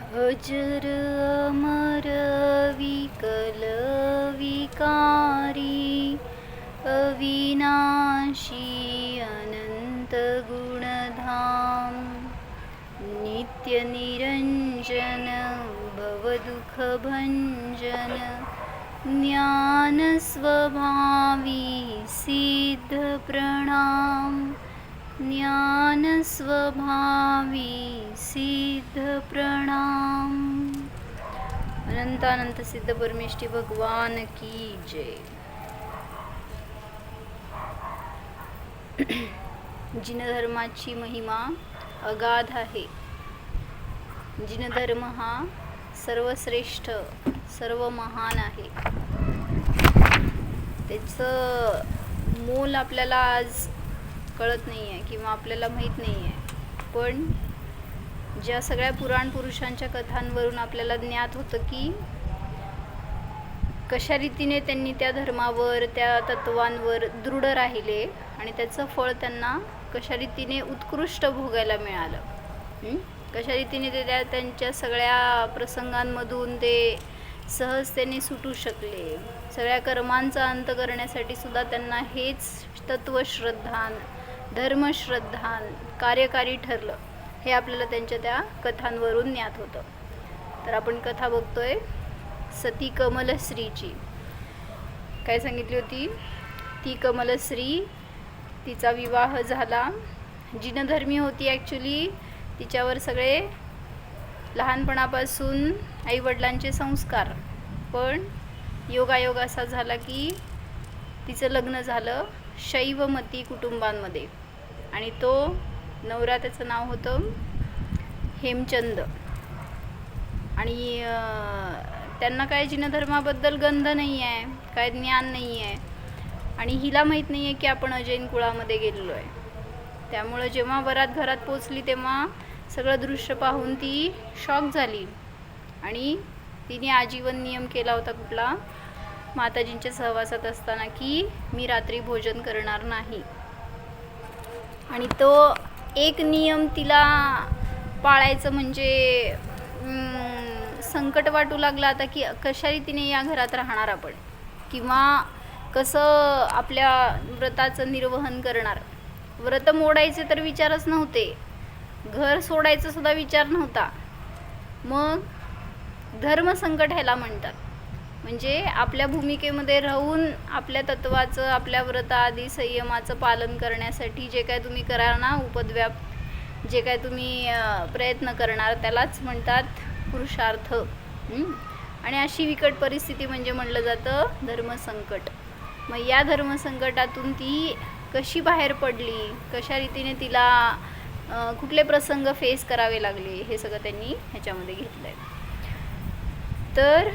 अजर अमर विकल विकारी अविनाशी अनंत गुणधाम नित्य निरंजन भवदुःख भंजन ज्ञान स्वभावी सिद्ध प्रणाम ज्ञान स्वभावी सिद्ध प्रणाम। अनंतानंत सिद्ध परमेष्ठी भगवान की जय। जिनधर्माची महिमा अगाध आहे। जिनधर्म हा सर्वश्रेष्ठ सर्व महान आहे। त्याचं मोल आपल्याला आज कळत नाही आहे किंवा आपल्याला माहीत नाही आहे, पण ज्या सगळ्या पुराण पुरुषांच्या कथांवरून आपल्याला ज्ञात होतं की कशा रीतीने त्यांनी त्या धर्मावर त्या तत्वांवर दृढ राहिले आणि त्याचं फळ त्यांना कशा रीतीने उत्कृष्ट भोगायला मिळालं, कशा रीतीने ते त्यांच्या सगळ्या प्रसंगांमधून ते सहजतेने सुटू शकले। सगळ्या कर्मांचा अंत करण्यासाठी सुद्धा त्यांना हेच तत्वश्रद्धान धर्मश्रद्धान कार्यकारी ठरलं, हे आपल्याला त्यांच्या त्या कथांवरून ज्ञात होतं। तर आपण कथा बघतोय सती कमलश्रीची। काय सांगितली होती? ती कमलश्री, तिचा विवाह झाला। जिनधर्मी होती ॲक्च्युली, तिच्यावर सगळे लहानपणापासून आईवडिलांचे संस्कार, पण योगायोग असा झाला की तिचं लग्न झालं शैवमती कुटुंबांमध्ये आणि तो नवरा त्याचं नाव होतं हेमचंद। आणि त्यांना काय जिनधर्माबद्दल गंध नाही आहे, काय ज्ञान नाही आहे आणि हिला माहीत नाही आहे की आपण अजैन कुळामध्ये गेलेलो आहे। त्यामुळं जेव्हा वरात घरात पोचली तेव्हा सगळं दृश्य पाहून ती शॉक झाली आणि तिने आजीवन नियम केला होता कुठला, माताजींच्या सहवासात असताना, की मी रात्री भोजन करणार नाही। आणि तो एक नियम तिला पाळायचं म्हणजे संकट वाटू लागला आता की कशा रीतीने या घरात राहणार आपण, किंवा कसं आपल्या व्रताचं निर्वहन करणार। व्रत मोडायचे तर विचारच नव्हते, घर सोडायचं सुद्धा विचार नव्हता। मग धर्मसंकट ह्याला म्हणतात, म्हणजे आपल्या भूमिकेमध्ये राहून आपल्या तत्वाचं आपल्या व्रत आदी संयमाचं पालन करण्यासाठी जे काय तुम्ही कराल ना, उपद्व्याप जे काय तुम्ही प्रयत्न करणार त्यालाच म्हणतात पुरुषार्थ। आणि अशी विकट परिस्थिती म्हणजे म्हणलं जातं धर्मसंकट। मग या धर्मसंकटातून ती कशी बाहेर पडली, कशा रीतीने तिला कुठले प्रसंग फेस करावे लागले, हे सगळं त्यांनी ह्याच्यामध्ये घेतलं आहे। तर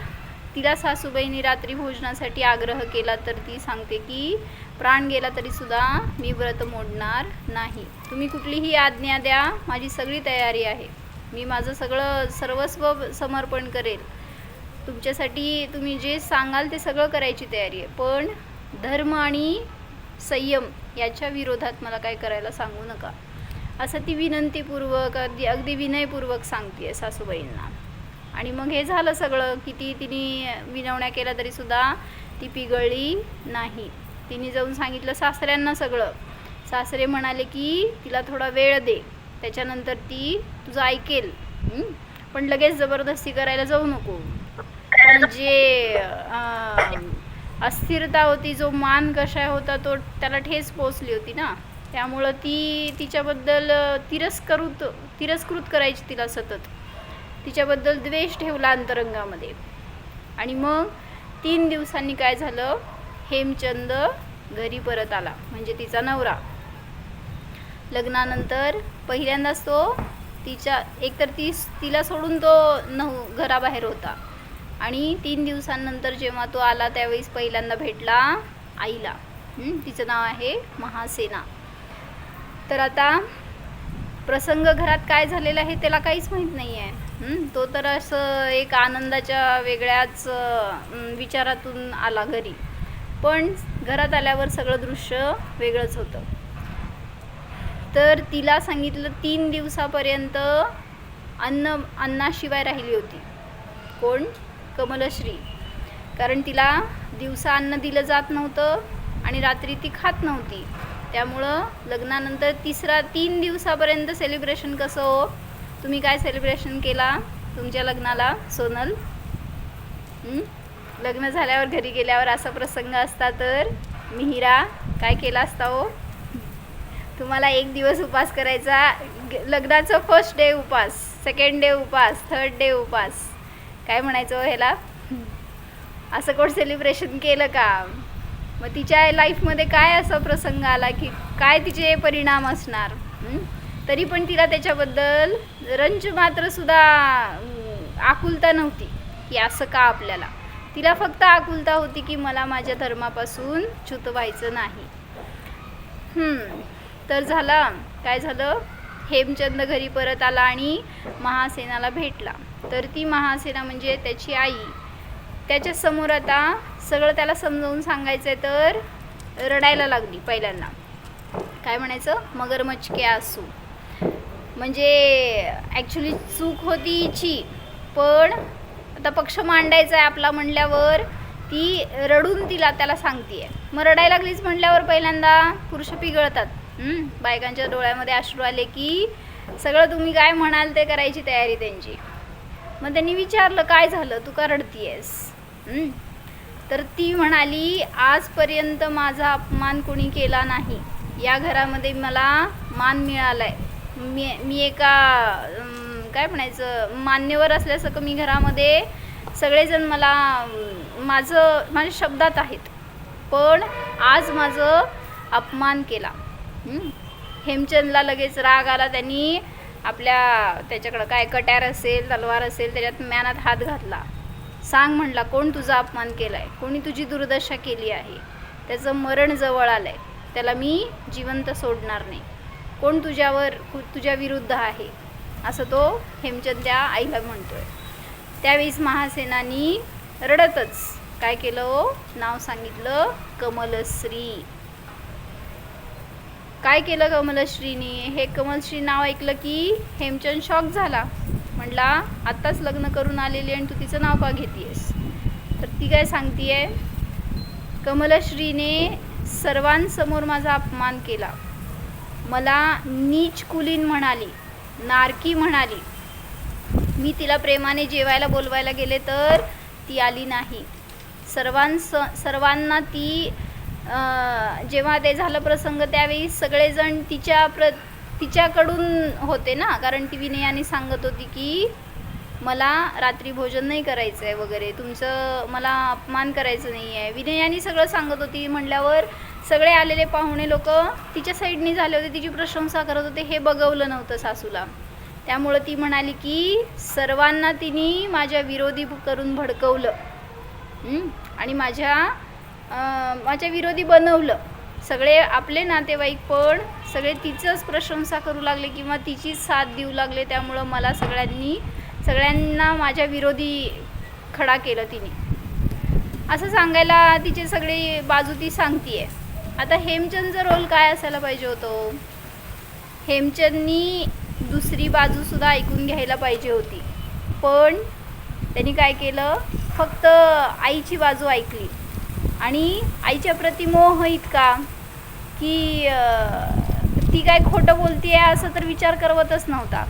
तिला सासूबाईंनी रात्री भोजनासाठी आग्रह केला तर ती सांगते की प्राण गेला तरीसुद्धा मी व्रत मोडणार नाही, तुम्ही कुठलीही आज्ञा द्या, माझी सगळी तयारी आहे, मी माझं सगळं सर्वस्व समर्पण करेल तुमच्यासाठी, तुम्ही जे सांगाल ते सगळं करायची तयारी आहे, पण धर्म आणि संयम याच्या विरोधात मला काय करायला सांगू नका, असं ती विनंतीपूर्वक अगदी विनयपूर्वक सांगते सासूबाईंना। आणि मग हे झालं सगळं, किती तिने विनवण्या केल्या तरीसुद्धा ती पिघळली नाही। तिने जाऊन सांगितलं सासऱ्यांना सगळं। सासरे म्हणाले की तिला थोडा वेळ दे, त्याच्यानंतर ती तुझं ऐकेल, पण लगेच जबरदस्ती करायला जाऊ नको। पण जे अस्थिरता होती, जो मान कशा होता तो त्याला ठेच पोचली होती ना, त्यामुळं ती तिच्याबद्दल तिरस्कृत करायची तिला सतत, तिच्याबद्दल द्वेष ठेवला अंतरंगामध्ये। आणि मग 3 दिवसांनी काय झालं, हेमचंद घरी परत आला, म्हणजे तिचा नवरा। लग्नानंतर पहिल्यांदाच तो एकतर तिला सोडून तो घराबाहेर होता आणि 3 दिवसांनंतर जेव्हा तो आला त्यावेळेस पहिल्यांदा भेटला आईला। तिचं नाव आहे महासेना। तर आता प्रसंग घरात काय झालेला आहे त्याला काहीच माहीत नाही आहे। तो तर असं एक आनंदाच्या वेगळ्याच विचारातून आला घरी, पण घरात आल्यावर सगळं दृश्य वेगळंच होतं। तर तिला सांगितलं 3 दिवसापर्यंत अन्नाशिवाय राहिली होती. कोण? कमलश्री. कारण तिला दिवसा अन्न दिलं जात नव्हतं आणि रात्री ती खात नव्हती. त्यामुळं लग्नानंतर 3 दिवसापर्यंत सेलिब्रेशन कसं हो? तुम्ही काय सेलिब्रेशन केला तुमच्या लग्नाला सोनल? लग्न झाल्यावर घरी गेल्यावर असा प्रसंग असता तर मिहिरा काय केला असता हो? तुम्हाला 1 दिवस उपास करायचा, लग्नाचं फर्स्ट डे उपास, सेकंड डे उपास, थर्ड डे उपास. काय म्हणायचं ह्याला? असं कोण सेलिब्रेशन केलं का? मग तिच्या लाईफमध्ये काय असा प्रसंग आला की काय तिचे परिणाम असणार? तरी पण तिला त्याच्याबद्दल रंच मात्र सुद्धा आकुलता नव्हती की असं का आपल्याला. तिला फक्त आकुलता होती की मला माझ्या धर्मापासून च्युत व्हायचं नाही. तर काय झालं? हेमचंद घरी परत आला आणि महासेनाला भेटला. तर ती महासेना म्हणजे त्याची आई त्याच्या समोर आता सगळं त्याला समजावून सांगायचं आहे तर रडायला लागली. पहिल्यांदा काय म्हणायचं? मगरमच्छ के आंसू. म्हणजे ॲक्च्युली चूक होती हिची, पण आता पक्ष मांडायचा आहे आपला म्हणल्यावर ती रडून त्याला सांगतीये. मग रडायला लागलीच म्हणल्यावर पहिल्यांदा पुरुष पिघळतात. बायकांच्या डोळ्यामध्ये अश्रू आले की सगळं तुम्ही काय म्हणाल ते करायची तयारी त्यांची. मग त्यांनी विचारलं काय झालं, तू का रडतीयेस? तर ती म्हणाली आजपर्यंत माझा अपमान कोणी केला नाही. या घरामध्ये मला मान मिळालाय. मी एका काय म्हणायचं मान्यवर असल्यासारखं मी घरामध्ये सगळेजण मला माझ्या शब्दात आहेत, पण आज माझं अपमान केला. हेमचंदला लगेच राग आला. त्यांनी त्याच्याकडं काय कट्यार असेल तलवार असेल त्याच्यात म्यानात हात घातला. सांग म्हणला, कोण तुझा अपमान केला आहे? कोणी तुझी दुर्दशा केली आहे? त्याचं मरण जवळ आलं आहे, त्याला मी जिवंत सोडणार नाही. कोण तुझ्या विरुद्ध आहे? असं तो हेमचंद त्या आईला म्हणतोय. त्यावेळेस महासेनानी रडतच काय केलं हो? नाव सांगितलं कमलश्री. काय केलं कमलश्रीनी? हे कमलश्री नाव ऐकलं की हेमचंद शॉक झाला. म्हणला आत्ताच लग्न करून आलेली आणि तू तिचं नाव का घेतीयस? तर ती काय सांगतीये? कमलश्रीने सर्वांसमोर माझा अपमान केला. मला नीच कुलीन म्हणाली, नारकी म्हणाली. मी तिला प्रेमाने जेवायला बोलवायला गेले तर ती आली नाही. सर्वांना ती जेव्हा ते झालं प्रसंग त्यावेळी सगळेजण तिच्याकडून होते ना, कारण ती विनयाने सांगत होती की मला रात्री भोजन नाही करायचं आहे वगैरे, तुमचं मला अपमान करायचं नाही आहे. विनयाने सगळं सांगत होती म्हणल्यावर सगळे आलेले पाहुणे लोक तिच्या साईडनी झाले होते, तिची प्रशंसा करत होते. हे बघवलं नव्हतं सासूला. त्यामुळं ती म्हणाली की सर्वांना तिने माझ्या विरोधी करून भडकवलं आणि माझ्या विरोधी बनवलं. सगळे आपले नातेवाईक पण सगळे तिचंच प्रशंसा करू लागले किंवा तिचीच साथ देऊ लागले. त्यामुळं मला सगळ्यांना माझ्या विरोधी खडा केलं तिने, असं सांगायला तिचे सगळी बाजू ती सांगतीये. आता हेमचंदचा रोल काय असायला पाहिजे होतो? हेमचंदनी दुसरी बाजूसुद्धा ऐकून घ्यायला पाहिजे होती, पण त्यांनी काय केलं? फक्त आईची बाजू ऐकली आणि आईच्या प्रति मोह इतका की ती काय खोटं बोलतीये असं तर विचार करवतच नव्हता.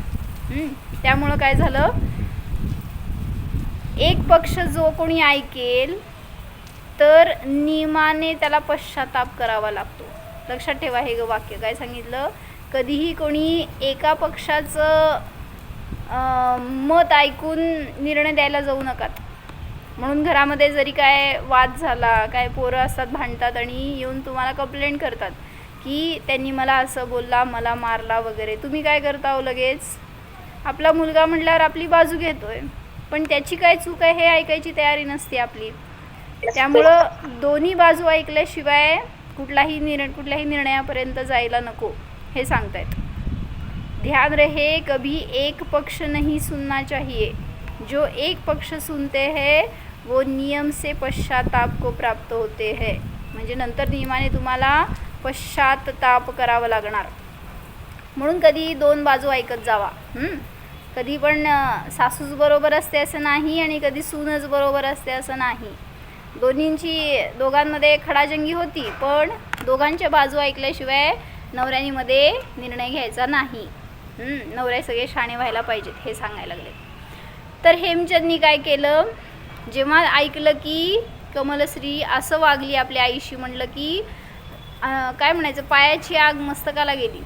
त्यामुळं काय झालं? एक पक्ष जो कोणी ऐकेल तर नियमाने त्याला पश्चाताप करावा लागतो. लक्षात ठेवा हे वाक्य. काय सांगितलं? कधीही कोणी एका पक्षाचं मत ऐकून निर्णय द्यायला जाऊ नका. म्हणून घरामध्ये जरी काय वाद झाला, काय पोरं असतात भांडतात आणि येऊन तुम्हाला कंप्लेंट करतात की त्यांनी मला असं बोलला, मला मारला वगैरे, तुम्ही काय करता हो? लगेच आपला मुलगा म्हटल्यावर आपली बाजू घेतोय, पण त्याची काय चूक आहे हे ऐकायची तयारी नसते आपली. त्यामुळं दोन्ही बाजू ऐकल्याशिवाय कुठल्याही निर्णयापर्यंत जायला नको हे सांगतायत. ध्यान रहे, कभी एक पक्ष नहीं सुनना चाहिए. जो एक पक्ष सुनते हैं वो नियम से पश्चाताप को प्राप्त होते हैं. म्हणजे नंतर नियमाने तुम्हाला पश्चाताप करावा लागणार. म्हणून कधी 2 बाजू ऐकत जावा. कधी पण सासूच बरोबर असते असं नाही आणि कधी सूनच बरोबर असते असं नाही. दोघांमध्ये खडाजंगी होती, पण दोघांच्या बाजू ऐकल्याशिवाय नवऱ्यानीमध्ये निर्णय घ्यायचा नाही. नवरे सगळे शाणे व्हायला पाहिजेत हे सांगायला लागले. तर हेमचंदनी काय केलं, जेव्हा ऐकलं की कमलश्री असं वागली आपल्या आईशी, म्हणलं की काय म्हणायचं, पायाची आग मस्तकाला गेली.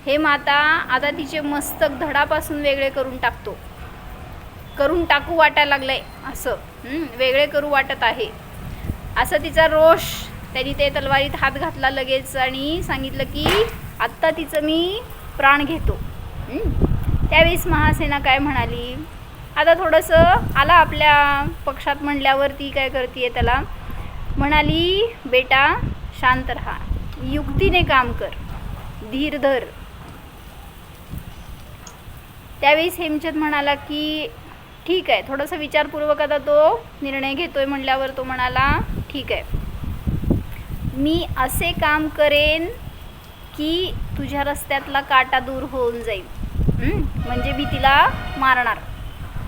हे माता आता तिचे मस्तक धडापासून वेगळे करून टाकू वाटायला लागलंय, असं वेगळे करू वाटत आहे असं तिचा रोष. त्यांनी ते तलवारीत हात घातला लगेच आणि सांगितलं की आत्ता तिचं मी प्राण घेतो. त्यावेळेस महासेना काय म्हणाली, आता थोडंसं आला आपल्या पक्षात म्हणल्यावर ती काय करते, त्याला म्हणाली, बेटा शांत राहा, युक्तीने काम कर, धीर धर. त्यावेळेस हेमचंद म्हणाला की ठीक आहे, थोडंसं विचारपूर्वक आता तो निर्णय घेतोय म्हणल्यावर तो म्हणाला ठीक आहे, मी असे काम करेन की तुझ्या रस्त्यातला काटा दूर होऊन जाईल, म्हणजे मी तिला मारणार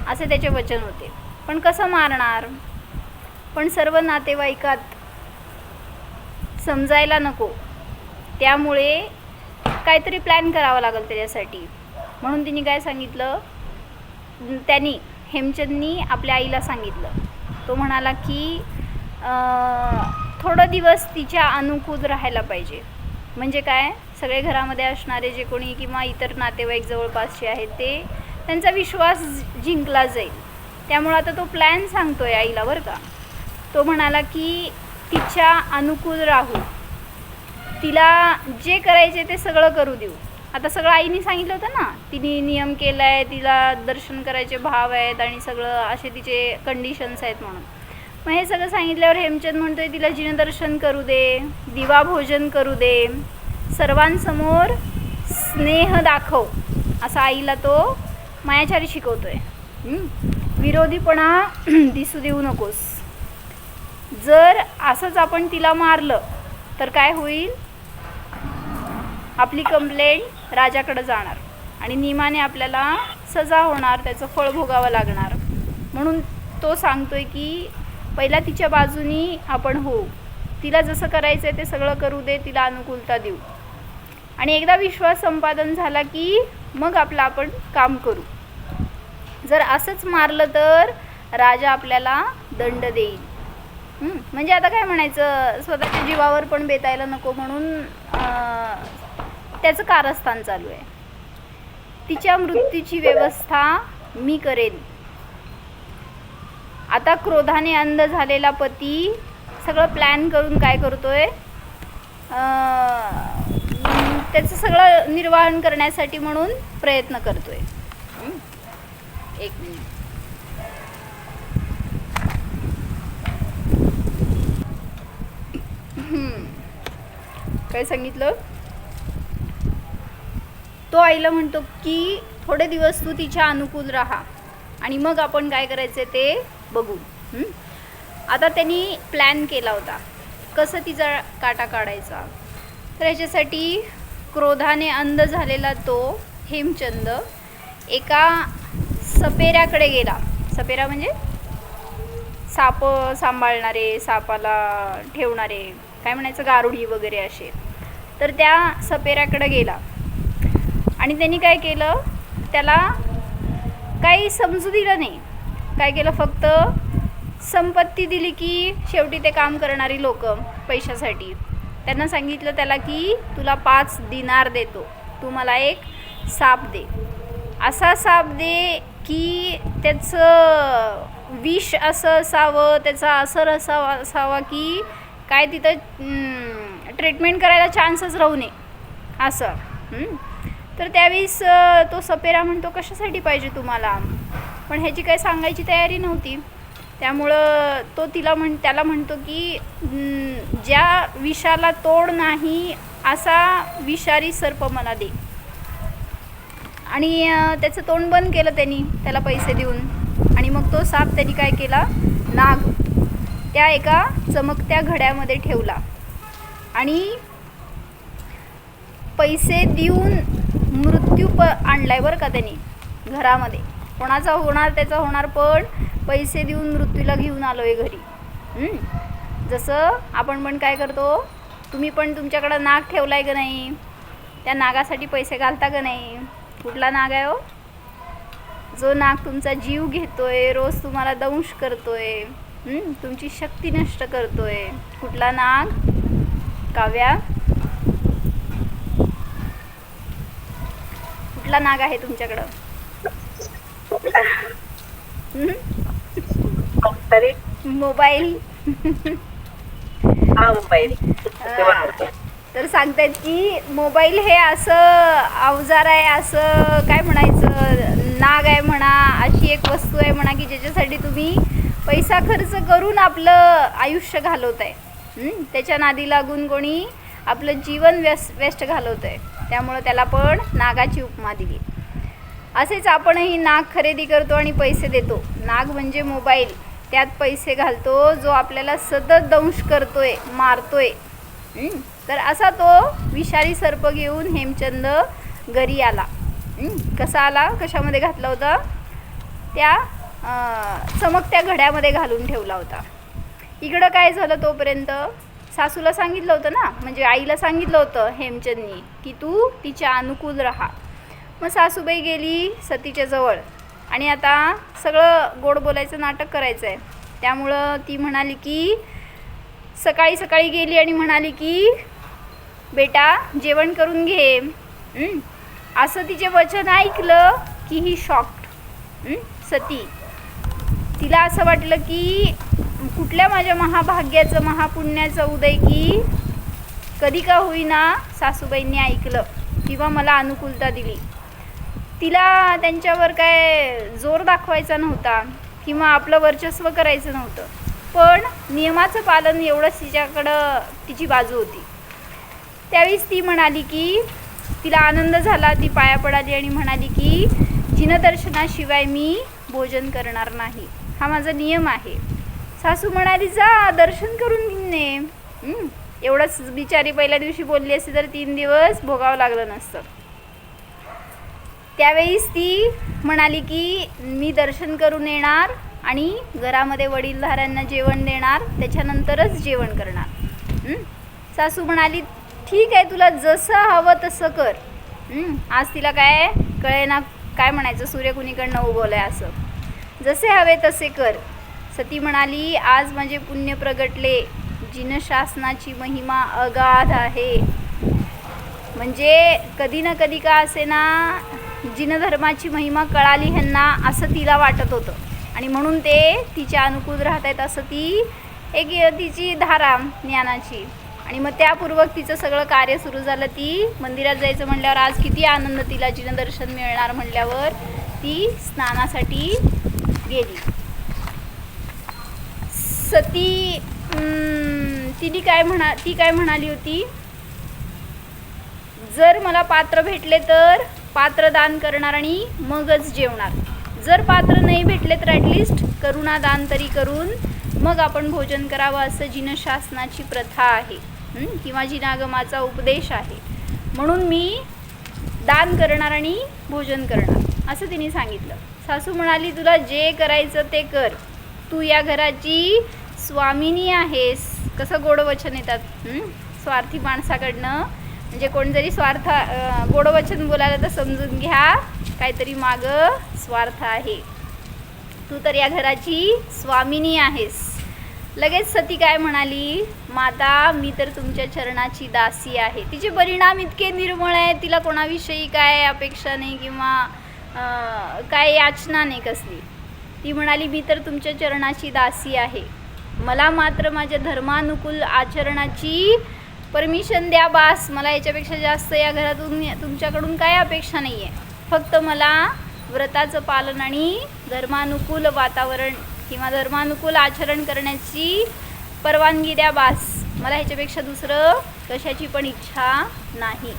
असे त्याचे वचन होते. पण कसं मारणार, पण सर्व नातेवाईकात समजायला नको, त्यामुळे काहीतरी प्लॅन करावा लागेल त्याच्यासाठी. म्हणून तिने काय सांगितलं, हेमचंदनी आपल्या आईला सांगितलं. तो म्हणाला की थोडं दिवस तिच्या अनुकूल राहायला पाहिजे, म्हणजे काय, सगळे घरामध्ये असणारे जे कोणी किंवा इतर नातेवाईक जवळपासचे आहेत ते त्यांचा विश्वास जिंकला जाईल. त्यामुळं आता तो प्लॅन सांगतोय आईला बरं का. तो म्हणाला की तिच्या अनुकूल राहू, तिला जे करायचे ते सगळं करू देऊ. आता सगळं आईने सांगितलं होतं ना, तिने नियम केला आहे, तिला दर्शन करायचे भाव आहेत आणि सगळं असे तिचे कंडिशन्स आहेत म्हणून. मग हे सगळं सांगितल्यावर हेमचंद म्हणतोय तिला जिनदर्शन करू दे, दिवा भोजन करू दे, सर्वांसमोर स्नेह दाखव, असा आईला तो मायाचारी शिकवतोय. विरोधीपणा दिसू देऊ नकोस. जर असंच आपण तिला मारलं तर काय होईल, आपली कंप्लेंट राजाकडे जाणार आणि नियमाने आपल्याला सजा होणार, त्याचं फळ भोगावं लागणार. म्हणून तो सांगतोय की पहिला तिच्या बाजूनी आपण होऊ, तिला जसं करायचं आहे ते सगळं करू दे, तिला अनुकूलता देऊ आणि एकदा विश्वास संपादन झाला की मग आपलं आपण काम करू. जर असंच मारलं तर राजा आपल्याला दंड देईल. म्हणजे आता काय म्हणायचं, स्वतःच्या जीवावर पण बेतायला नको म्हणून त्याचं कारस्थान चालू आहे. तिच्या मृत्यूची व्यवस्था मी करेन. आता क्रोधाने अंध झालेला पती सगळं प्लॅन करून काय करतोय, त्याचं सगळं निर्वाहन करण्यासाठी म्हणून प्रयत्न करतोय. एक मिनिट. काय सांगितलं, तो आईला म्हणतो की थोडे दिवस तू तिच्या अनुकूल राहा आणि मग आपण काय करायचं ते बघू. आता त्यांनी प्लॅन केला होता कसं तिचा काटा काढायचा. तर ह्याच्यासाठी क्रोधाने अंध झालेला तो हेमचंद एका सपेऱ्याकडे गेला. सपेरा म्हणजे साप सांभाळणारे, सापाला ठेवणारे, काय म्हणायचं, गारुडी वगैरे असे. तर त्या सपेऱ्याकडे गेला आणि त्यांनी काय केलं, त्याला काही समजू दिलं नाही. काय केलं, फक्त संपत्ती दिली की शेवटी ते काम करणारी लोक पैशासाठी. त्यांना सांगितलं त्याला की तुला 5 दिनार देतो, तू मला एक साप दे. असा साप दे की त्याचं विष असं असावं, त्याचा असर असावा की काय तिथं ट्रीटमेंट करायला चान्सच राहू नये असं. तर त्यावेळेस तो सपेरा म्हणतो कशासाठी पाहिजे तुम्हाला, पण ह्याची काही सांगायची तयारी नव्हती. त्यामुळं तो त्याला म्हणतो की ज्या विषाला तोड नाही असा विषारी सर्प मला दे. आणि त्याचं तोंड बंद केलं त्यांनी त्याला पैसे देऊन. आणि मग तो साप त्यांनी काय केला, नाग त्या एका चमकत्या घड्यामध्ये ठेवला आणि पैसे देऊन मृत्यू आणलाय बरं का त्यांनी. घरामध्ये. कोणाचा होणार त्याचा होणार, पण पैसे देऊन मृत्यूला घेऊन आलो आहे घरी. जसं आपण पण काय करतो, तुम्ही पण तुमच्याकडं नाग ठेवला आहे का नाही, त्या नागासाठी पैसे घालता का नाही? कुठला नाग आहे हो? जो नाग तुमचा जीव घेतोय, रोज तुम्हाला दंश करतोय, तुमची शक्ती नष्ट करतोय. कुठला नाग काव्या? कुठला नाग आहे तुमच्याकडं? मोबाईल. तर सांगतायत की मोबाईल हे असं अवजार आहे, असं काय म्हणायचं, नाग आहे म्हणा, अशी एक वस्तू आहे म्हणा की ज्याच्यासाठी तुम्ही पैसा खर्च करून आपलं आयुष्य घालवत आहे. त्याच्या नादी लागून कोणी आपलं जीवन वेस्ट घालवत आहे. त्यामुळं त्याला पण नागाची उपमा दिली. असेच आपणही नाग खरेदी करतो आणि पैसे देतो. नाग म्हणजे मोबाईल, त्यात पैसे घालतो जो आपल्याला सतत दंश करतोय, मारतोय. तर असा तो विषारी सर्प घेऊन हेमचंद घरी आला. कसा आला, कशामध्ये घातला होता? त्या चमकत्या घड्यामध्ये घालून ठेवला होता. इकडं काय झालं, तोपर्यंत सासूला सांगितलं होतं ना, म्हणजे आईला सांगितलं होतं हेमचंदनी की तू तिच्या अनुकूल राहा. मग सासूबाई गेली सतीच्या जवळ आणि आता सगळं गोड बोलायचं नाटक करायचं आहे. त्यामुळं ती म्हणाली की सकाळी सकाळी गेली आणि म्हणाली की बेटा जेवण करून घे. असं तिचे वचन ऐकलं की ही शॉक्ड सती. तिला असं वाटलं की कुठल्या माझ्या महाभाग्याचं, महापुण्याचं उदय की कधी का होईना सासूबाईंनी ऐकलं किंवा मला अनुकूलता दिली. तिला त्यांच्यावर काय जोर दाखवायचा नव्हता किंवा आपलं वर्चस्व करायचं नव्हतं, पण नियमाचं पालन एवढंच तिच्याकडं तिची बाजू होती. त्यावेळेस ती म्हणाली की तिला आनंद झाला. ती पाया पडाली आणि म्हणाली की जिनदर्शनाशिवाय मी भोजन करणार नाही, हा माझा नियम आहे. सासू म्हणाली जा दर्शन करून ने. एवढंच बिचारी पहिल्या दिवशी बोलली असती तर 3 दिवस भोगावं लागलं नसतं. त्यावेळेस ती म्हणाली की मी दर्शन करून येणार आणि घरामध्ये वडीलधाऱ्यांना जेवण देणार, त्याच्यानंतरच जेवण करणार. सासू म्हणाली ठीक आहे, तुला जसं हवं तसं कर. आज तिला काय कळेना काय म्हणायचं, सूर्य कुणीकडनं उगवलं आहे असं. जसे हवे तसे कर. सती म्हणाली आज माझे पुण्य प्रगटले, जिनशासनाची महिमा अगाध आहे. म्हणजे कधी ना कधी का असे ना जिनधर्माची महिमा कळाली ह्यांना असं तिला वाटत होतं आणि म्हणून ते तिच्या अनुकूल राहत आहेत असं ती एक तिची धारा ज्ञानाची. आणि मग त्यापूर्वक तिचं सगळं कार्य सुरू झालं. ती मंदिरात जायचं म्हणल्यावर आज किती आनंद तिला, जिनदर्शन मिळणार म्हणल्यावर ती स्नानासाठी गेली. सती ती काय म्हणाली होती, जर मला पात्र भेटले तर पात्र दान करणार आणि मगच जेवणार. जर पात्र नाही भेटले तर ॲटलिस्ट करुणा दान तरी करून मग आपण भोजन करावं, असं जिनशासनाची प्रथा आहे किंवा जिनागमाचा उपदेश आहे. म्हणून मी दान करणार आणि भोजन करणार असं तिने सांगितलं. सासू म्हणाली तुला जे करायचं ते कर, तू या घराची स्वामिनी आहेस. कसं गोड वचन येतात स्वार्थी माणसाकडनं. म्हणजे कोण जरी गोड वचन बोलायला तर समजून घ्या काहीतरी मागं स्वार्थ आहे. तू तर या घराची स्वामिनी आहेस. लगेच सती काय म्हणाली, माता मी तर तुमच्या चरणाची दासी आहे. तिचे परिणाम इतके निर्मळ आहेत, तिला कोणाविषयी काय अपेक्षा नाही किंवा काय याचना नाही कसली. ती म्हणाली मी तर तुमच्या चरणाची दासी आहे, मला मात्र माझ्या धर्मानुकूल आचरणाची परमिशन द्या बास. मला याच्यापेक्षा जास्त या घरातून तुमच्याकडून काय अपेक्षा नाही आहे. फक्त मला व्रताचं पालन आणि धर्मानुकूल वातावरण किंवा धर्मानुकूल आचरण करण्याची परवानगी द्या बास. मला ह्याच्यापेक्षा दुसरं कशाची पण इच्छा नाही.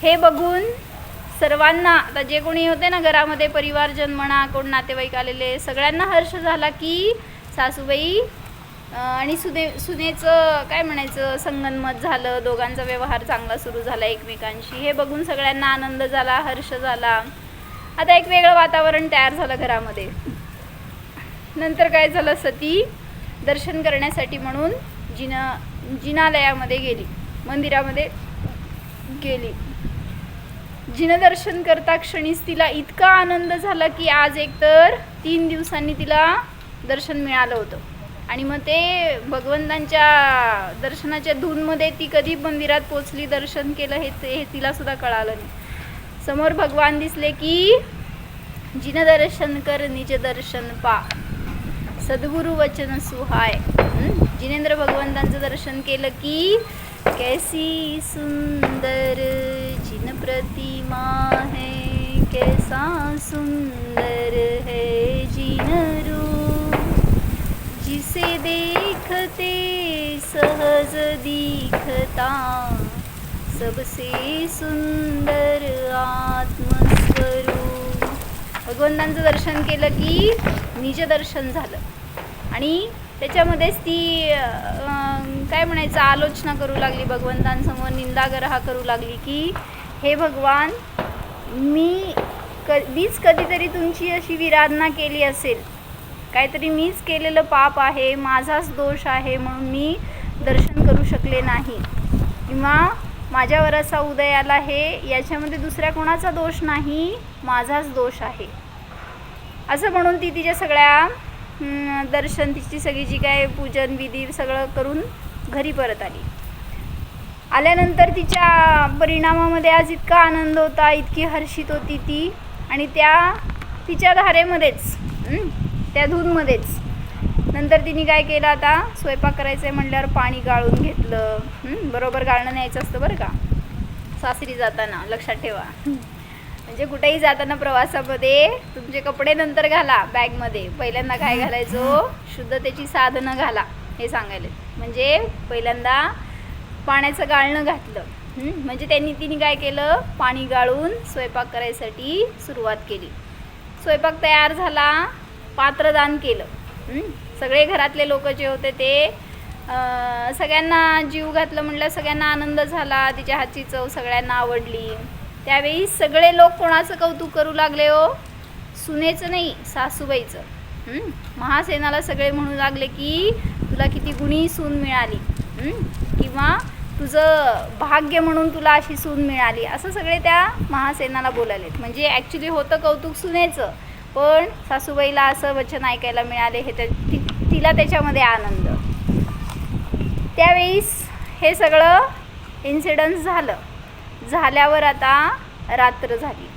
हे बघून सर्वांना, आता जे कोणी होते ना घरामध्ये, परिवारजन म्हणा, कोण नातेवाईक आलेले, सगळ्यांना हर्ष झाला की सासूबाई आणि सुनेचं काय म्हणायचं संगनमत झालं, दोघांचा व्यवहार चांगला सुरू झाला एकमेकांशी. हे बघून सगळ्यांना आनंद झाला, हर्ष झाला. आता एक वेगळं वातावरण तयार झालं घरामध्ये. नंतर काय झालं, सती दर्शन करण्यासाठी म्हणून जिनालयामध्ये गेली, मंदिरामध्ये गेली. जिनदर्शन करता क्षणीच तिला इतका आनंद झाला की आज एकतर 3 दिवसांनी तिला दर्शन मिळालं होतं. आणि मग ते भगवंतांच्या दर्शनाच्या धूनमध्ये ती कधी मंदिरात पोचली, दर्शन केलं हे तिला सुद्धा कळालं नाही. समोर भगवान दिसले की जिनदर्शन कर निज दर्शन पा, सद्गुरु वचन सुहाय. जिनेंद्र भगवंतांचं दर्शन केलं की कैसी सुंदर जिन प्रतिमा है, कैसा सुंदर है जिन रूप, जिसे देखते सहज दिखता, सबसे सुंदर आत्मस्वरूप. भगवंतांचं दर्शन केलं की निज दर्शन झालं. आणि त्याच्यामध्येच ती काय म्हणायचं, आलोचना करू लागली भगवंतांसमोर, निंदागरहा करू लागली की हे भगवान, मीच कधीतरी तुमची अशी विराधना केली असेल, काहीतरी मीच केलेलं पाप आहे, माझाच दोष आहे म्हणून मी दर्शन करू शकले नाही, किंवा माझ्यावर असा उदय आला आहे, याच्यामध्ये दुसऱ्या कोणाचा दोष नाही, माझाच दोष आहे. असं म्हणून ती तिच्या सगळ्या दर्शन, तिची सगळी जी काय पूजन विधी सगळं करून घरी परत आली. आल्यानंतर तिच्या परिणामामध्ये आज इतका आनंद होता, इतकी हर्षित होती ती. आणि तिच्या धारेमध्येच, त्या धूनमध्येच नंतर तिने काय केलं, आता स्वयंपाक करायचं आहे म्हटल्यावर पाणी गाळून घेतलं. बरोबर गाळणं न्यायचं असतं बरं का सासरी जाताना, लक्षात ठेवा. म्हणजे कुठेही जाताना प्रवासामध्ये तुमचे कपडे नंतर घाला बॅगमध्ये, पहिल्यांदा काय घालायचो, शुद्धतेची साधनं घाला हे सांगायले. म्हणजे पहिल्यांदा पाण्याचं गाळणं घातलं, म्हणजे तिने काय केलं, पाणी गाळून स्वयंपाक करायसाठी सुरुवात केली. स्वयंपाक तयार झाला, पात्रदान केलं. सगळे घरातले लोक जे होते ते सगळ्यांना जीव घातलं म्हटलं, सगळ्यांना आनंद झाला, तिच्या हातची चव सगळ्यांना आवडली. त्यावेळी सगळे लोक कोणाचं कौतुक करू लागले हो, सुनेचं नाही, सासूबाईचं. महासेनाला सगळे म्हणू लागले की तुला किती गुणी सून मिळाली, किंवा तुझं भाग्य म्हणून तुला अशी सून मिळाली, असं सगळे त्या महासेनाला बोलायलेत. म्हणजे ॲक्च्युली होतं कौतुक सुनेचं, पण सासूबाईला असं वचन ऐकायला मिळाले हे तिला त्याच्यामध्ये आनंद. त्यावेळीस हे सगळं इन्सिडन्स झाल्यावर आता रात्र झाली.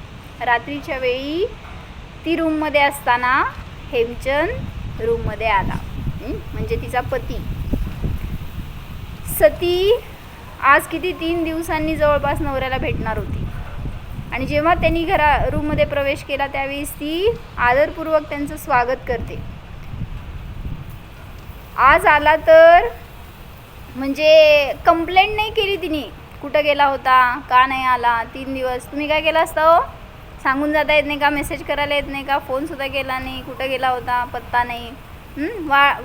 रात्रीच्या वेळी ती रूममध्ये असताना हेमचंद रूममध्ये आला, म्हणजे तिचा पती. सती आज किती 3 दिवसांनी जवळपास नवऱ्याला भेटणार होती. आणि जेव्हा त्यांनी रूममध्ये प्रवेश केला त्यावेळेस ती आदरपूर्वक त्यांचं स्वागत करते. आज आला तर म्हणजे कंप्लेंट नाही केली तिने, कुठं गेला होता, का नाही आला 3 दिवस. तुम्ही काय केलं असतं हो, सांगून जाता येत नाही का, मेसेज करायला येत नाही का, फोनसुद्धा केला नाही, कुठं गेला होता पत्ता नाही,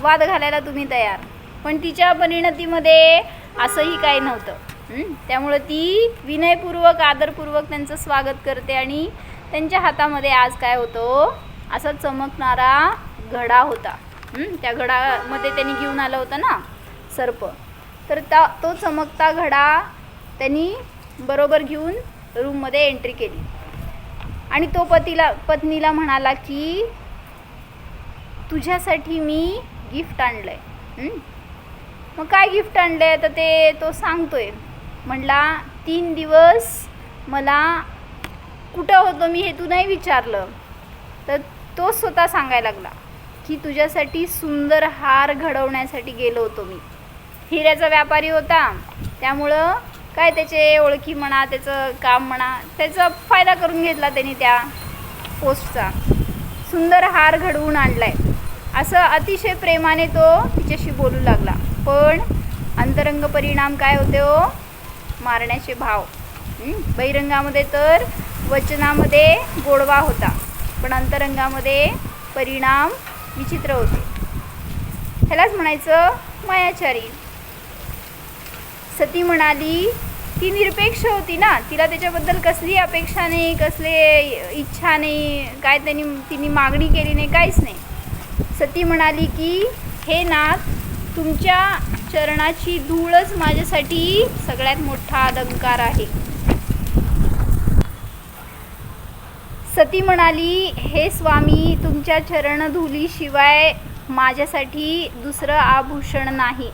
वाद घालायला तुम्ही तयार. पण तिच्या परिणतीमध्ये असंही काही नव्हतं. त्यामुळं ती विनयपूर्वक आदरपूर्वक त्यांचं स्वागत करते. आणि त्यांच्या हातामध्ये आज काय होतं, असा चमकणारा घडा होता. त्या घडामध्ये त्यांनी घेऊन आलं होतं ना सर्प, तर तो चमकता घडा त्यांनी बरोबर घेऊन रूममध्ये एंट्री केली. आणि तो पत्नीला म्हणाला की तुझ्यासाठी मी गिफ्ट आणलं आहे. मग काय गिफ्ट आणलं आहे तर तो सांगतोय. म्हटला 3 दिवस मला कुठं होतो मी हे तू नाही विचारलं. तर तो स्वतः सांगायला लागला की तुझ्यासाठी सुंदर हार घडवण्यासाठी गेलो होतो मी. हिऱ्याचा व्यापारी होता, त्यामुळं काय त्याचे ओळखी म्हणा, त्याचं काम म्हणा, त्याचा फायदा करून घेतला त्यांनी त्या पोस्टचा. सुंदर हार घडवून आणलाय असं अतिशय प्रेमाने तो तिच्याशी बोलू लागला. पण अंतरंग परिणाम काय होते हो, मारण्याचे भाव. बहिरंगामध्ये तर वचनामध्ये गोडवा होता, पण अंतरंगामध्ये परिणाम विचित्र होते. ह्यालाच म्हणायचं मायाचारी. सती म्हणाली ती निरपेक्ष होती ना, तिला त्याच्याबद्दल कसली अपेक्षा नाही, कसले इच्छा नाही, काय तिने मागणी केली नाही, काहीच नाही. सती म्हणाली की हे नाथ, तुमच्या चरणाची धूळच माझ्यासाठी सगळ्यात मोठा अलंकार आहे. सती म्हणाली, हे स्वामी, तुमच्या चरणधुलीशिवाय माझ्यासाठी दुसरं आभूषण नाही.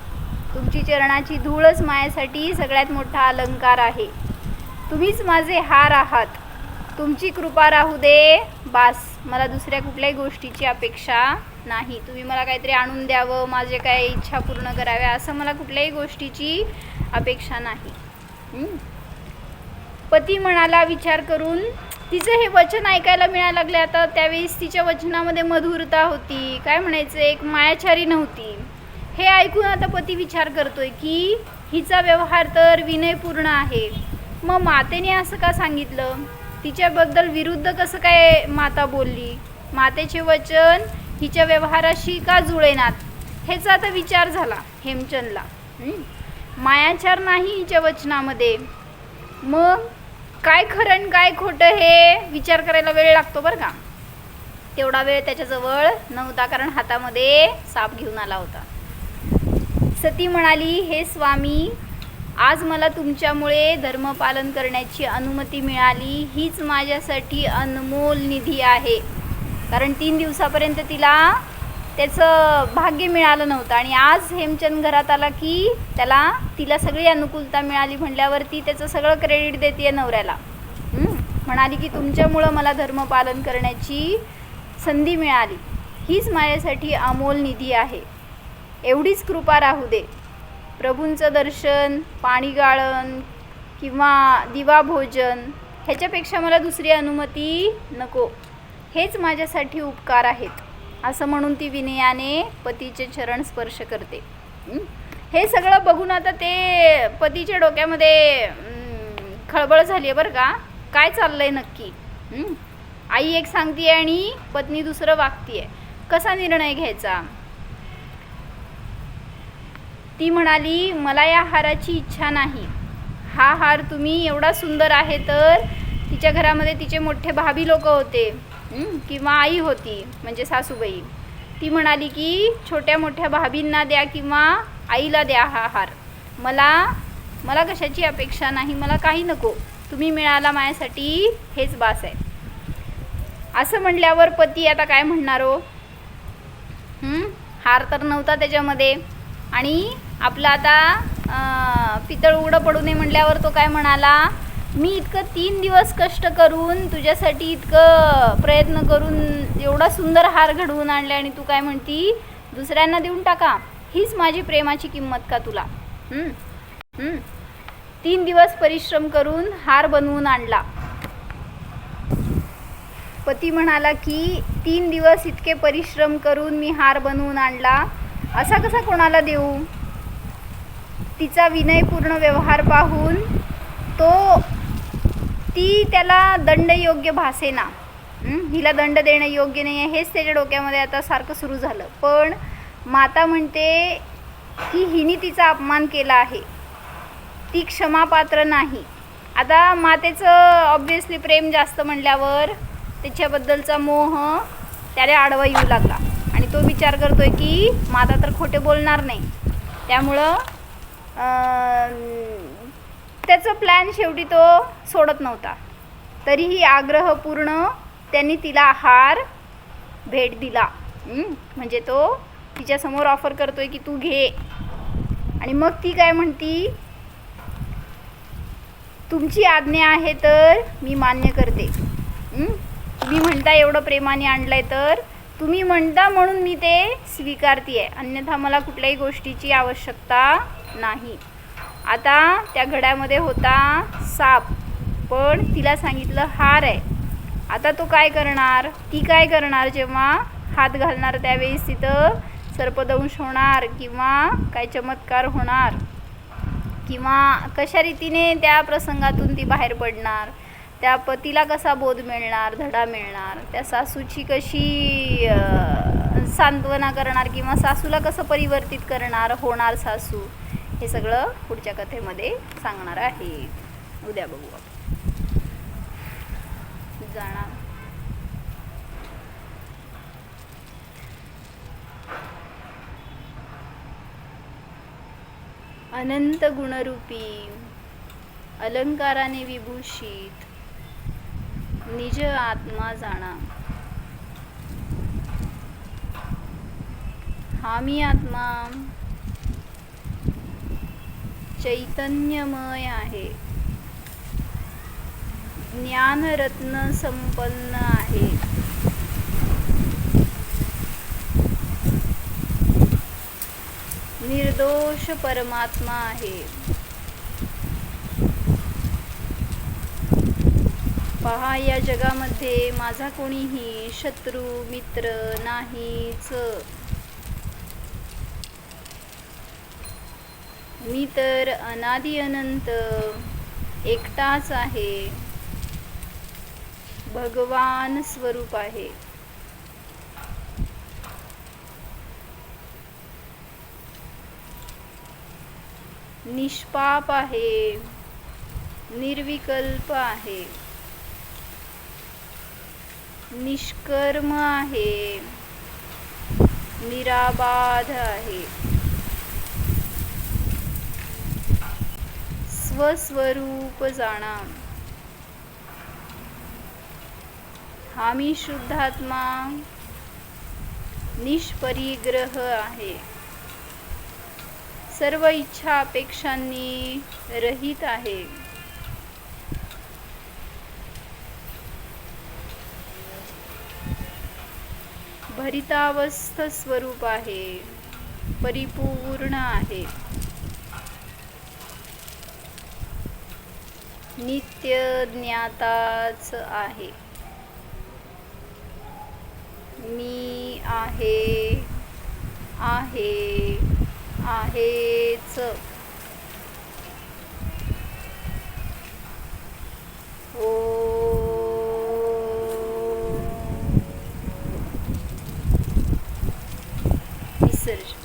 तुमची चरणाची धूळच माझ्यासाठी सगळ्यात मोठा अलंकार आहे. तुम्हीच माझे हार आहात. तुमची कृपा राहू दे, बास. मला दुसऱ्या कुठल्याही गोष्टीची अपेक्षा नाही. तुम्ही मला काहीतरी आणून द्यावं, माझे काय इच्छा पूर्ण कराव्या, असं मला कुठल्याही गोष्टीची अपेक्षा नाही. पती म्हणाला विचार करून, तिचं हे वचन ऐकायला मिळायला लागले. आता त्यावेळेस तिच्या वचनामध्ये मधुरता होती, काय म्हणायचं, एक मायाचारी नव्हती. हे ऐकून आता पती विचार करतोय की हिचा व्यवहार तर विनयपूर्ण आहे, मग मातेने असं का सांगितलं, तिच्याबद्दल विरुद्ध कसं काय माता बोलली, मातेचे वचन हिच्या व्यवहाराशी का जुळेनात, ह्याचा आता विचार झाला हेमचंदला. मायाचार नाही हिच्या वचनामध्ये. मग काय खरं आणि काय खोटं हे विचार करायला वेळ लागतो बरं का. तेवढा वेळ त्याच्याजवळ नव्हता, कारण हातामध्ये साप घेऊन आला होता. सती म्हणाली, हे स्वामी, आज मला तुमच्यामुळे धर्मपालन करण्याची अनुमती मिळाली. हीच माझ्यासाठी अनमोल निधी आहे. कारण 3 दिवसापर्यंत तिला त्याचं भाग्य मिळालं नव्हतं, आणि आज हेमचंद घरात आला की तिला सगळी अनुकूलता मिळाली म्हटल्यावरती त्याचं सगळं क्रेडिट देते नवऱ्याला. म्हणाली की तुमच्यामुळं मला धर्मपालन करण्याची संधी मिळाली. हीच माझ्यासाठी अमोल निधी आहे. एवढीच कृपा राहू दे. प्रभूंचं दर्शन, पाणी गाळण किंवा दिवा भोजन ह्याच्यापेक्षा मला दुसरी अनुमती नको. हेच माझ्यासाठी उपकार आहेत. असं म्हणून ती विनयाने पतीचे चरण स्पर्श करते. हे सगळं बघून आता ते पतीच्या डोक्यामध्ये खळबळ झाली आहे बरं का. काय चाललंय नक्की. आई एक सांगते आणि पत्नी दुसरं वागतीये. कसा निर्णय घ्यायचा. ती म्हणाली, मला या हाराची इच्छा नाही. हा हार तुम्ही एवढा सुंदर आहे. तर तिच्या घरामध्ये तिचे मोठे भाभी लोक होते किंवा आई होती, म्हणजे सासूबाई. ती म्हणाली की छोट्या मोठ्या भाभींना द्या किंवा आईला द्या हा हार. मला कशाची अपेक्षा नाही, मला काही नको. तुम्ही मिळाला माझ्यासाठी हेच बास आहे. असं म्हटल्यावर पती आता काय म्हणणार हो. हार तर नव्हता त्याच्यामध्ये, आणि आपलं आता पितळ उघडं पडू नये म्हटल्यावर तो काय म्हणाला, मी इतकं 3 दिवस कष्ट करून तुझ्यासाठी इतकं प्रयत्न करून एवढा सुंदर हार घडवून आणले, आणि तू काय म्हणती दुसऱ्यांना देऊन टाका. हीच माझी प्रेमाची किंमत का तुला. 3 दिवस परिश्रम करून हार बनवून आणला. पती म्हणाला की 3 दिवस इतके परिश्रम करून मी हार बनवून आणला, असा कसा कोणाला देऊ. तिचा विनयपूर्ण व्यवहार पाहून ती त्याला दंड योग्य भासेना. हिला दंड देणं योग्य नाही आहे, हेच त्याच्या डोक्यामध्ये आता सारखं सुरू झालं. पण माता म्हणते की हिने तिचा अपमान केला आहे, ती क्षमापात्र नाही. आता मातेचं ऑब्व्हियसली प्रेम जास्त म्हणल्यावर त्याच्याबद्दलचा मोह त्याला आडवा येऊ लागला, आणि तो विचार करतोय की माता तर खोटे बोलणार नाही. त्यामुळं त्याचं प्लॅन शेवटी तो सोडत नव्हता. तरीही आग्रहपूर्ण त्यांनी तिला हार भेट दिला. म्हणजे तो तिच्यासमोर ऑफर करतोय की तू घे. आणि मग ती काय म्हणती, तुमची आज्ञा आहे तर मी मान्य करते. तुम्ही म्हणता एवढं प्रेमाने आणलंय, तर तुम्ही म्हणता म्हणून मी ते स्वीकारते, अन्यथा मला कुठल्याही गोष्टीची आवश्यकता नाही. आता त्या घड्यामध्ये होता साप, पण तिला सांगितलं हार आहे. आता तो काय करणार, ती काय करणार, जेव्हा हात घालणार त्यावेळेस तिथं सर्पदंश होणार किंवा काय चमत्कार होणार, किंवा कशा रीतीने त्या प्रसंगातून ती बाहेर पडणार, त्या पतीला कसा बोध मिळणार, धडा मिळणार, त्या सासूची कशी सांत्वना करणार किंवा सासूला कसं परिवर्तित करणार होणार सासू, हे सगळं पुढच्या कथेमध्ये सांगणार आहे. उद्या बघू आपण. जाणार अनंत गुणरूपी अलंकाराने विभूषित निज आत्मा जाणा. हा मी आत्मा चैतन्यमय आहे, ज्ञानरत्न संपन्न आहे, निर्दोष परमात्मा आहे. पहा, या जगामध्ये माझा कोणीही शत्रू मित्र नाहीच. मी तर अनादि अनंत एकटाच आहे, भगवान स्वरूप आहे. निष्पाप आहे, निर्विकल्प आहे, निष्कर्म आहे, निराबाध आहे. स्वस्वरूप जाणा. हा मी शुद्धात्मा निष्परिग्रह आहे, सर्व इच्छा अपेक्षांनी रहित आहे. भरितावस्थ स्वरूप आहे, परिपूर्ण आहे, नित्य ज्ञाताच आहे. मी आहे, आहे, आहेच. विसर्जन.